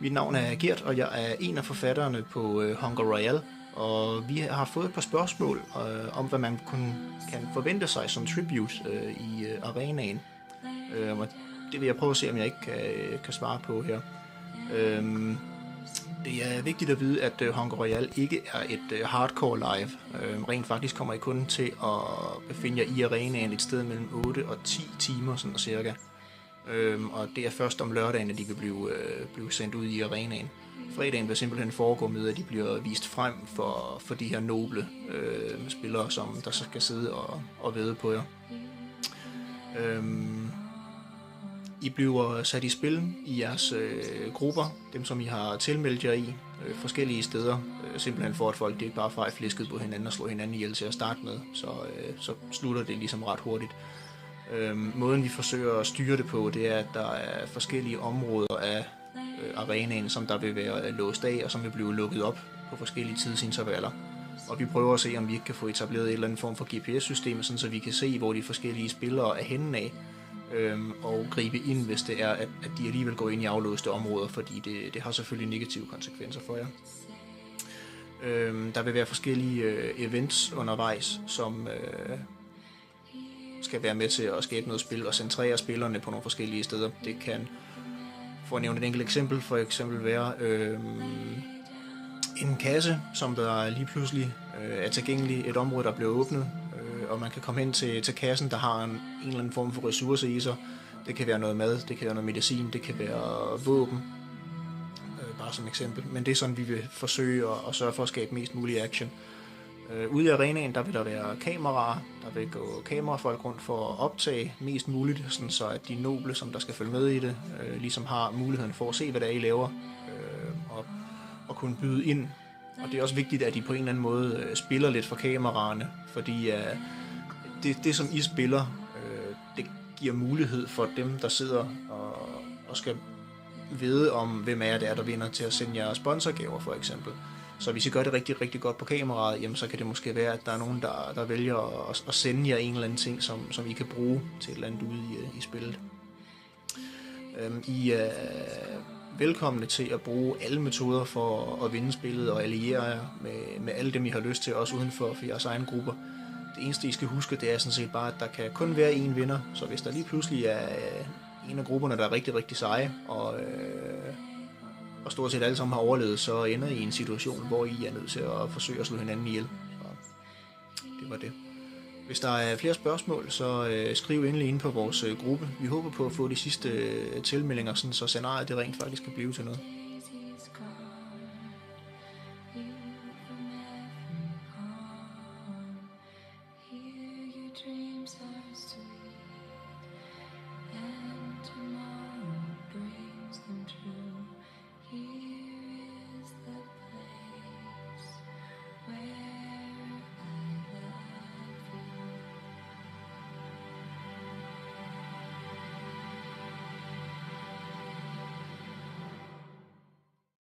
Mit navn er Gert, og jeg er en af forfatterne på Hunger Royale, og vi har fået et par spørgsmål om, hvad man kan forvente sig som tribute i arenaen. Og det vil jeg prøve at se, om jeg ikke kan svare på her. Det er vigtigt at vide, at Hunger Royale ikke er et hardcore live. Rent faktisk kommer I kun til at befinde jer i arenaen et sted mellem 8 og 10 timer, sådan cirka. Og det er først om lørdagen, at de vil blive sendt ud i arenaen. Fredagen vil simpelthen foregå med, at de bliver vist frem for de her noble spillere, som der så skal sidde og væde på jer. I bliver sat i spil i jeres grupper, dem som I har tilmeldt jer i, forskellige steder, simpelthen for at folk det ikke bare fejrer flæsket på hinanden og slår hinanden ihjel til at starte med, så slutter det ligesom ret hurtigt. Måden vi forsøger at styre det på, det er, at der er forskellige områder af arenaen, som der vil være låst af, og som vil blive lukket op på forskellige tidsintervaller. Og vi prøver at se, om vi ikke kan få etableret en eller anden form for GPS-system, sådan så vi kan se, hvor de forskellige spillere er henne af, og gribe ind, hvis det er, at de alligevel går ind i aflåste områder, fordi det har selvfølgelig negative konsekvenser for jer. Der vil være forskellige events undervejs, som skal være med til at skabe noget spil og centrere spillerne på nogle forskellige steder. Det kan, for at nævne et enkelt eksempel, for eksempel være en kasse, som der lige pludselig er tilgængelig, et område, der bliver åbnet, og man kan komme hen til kassen, der har en eller anden form for ressource i sig. Det kan være noget mad, det kan være noget medicin, det kan være våben, bare som eksempel. Men det er sådan, vi vil forsøge at sørge for at skabe mest mulig action. Ude i arenaen, der vil der være kameraer, der vil gå kamerafolk rundt for at optage mest muligt, sådan så at de noble, som der skal følge med i det, ligesom har muligheden for at se, hvad det er, I laver, og kunne byde ind. Og det er også vigtigt, at I på en eller anden måde spiller lidt for kameraerne, fordi det som I spiller, det giver mulighed for dem, der sidder og skal vide om, hvem er det er, der vinder til at sende jer sponsorgaver, for eksempel. Så hvis I gør det rigtig, rigtig godt på kameraet, jamen, så kan det måske være, at der er nogen, der vælger at sende jer en eller anden ting, som I kan bruge til et eller andet ude i spillet. I er velkomne til at bruge alle metoder for at vinde spillet og alliere jer med alle dem, I har lyst til, også uden for jeres egne grupper. Det eneste, I skal huske, det er sådan set bare, at der kan kun være én vinder. Så hvis der lige pludselig er en af grupperne, der er rigtig, rigtig seje, og stort set alle sammen har overlevet, så ender I i en situation, hvor I er nødt til at forsøge at slå hinanden ihjel. Så det var det. Hvis der er flere spørgsmål, så skriv endelig ind på vores gruppe. Vi håber på at få de sidste tilmeldinger, så scenariet det rent faktisk kan blive til noget.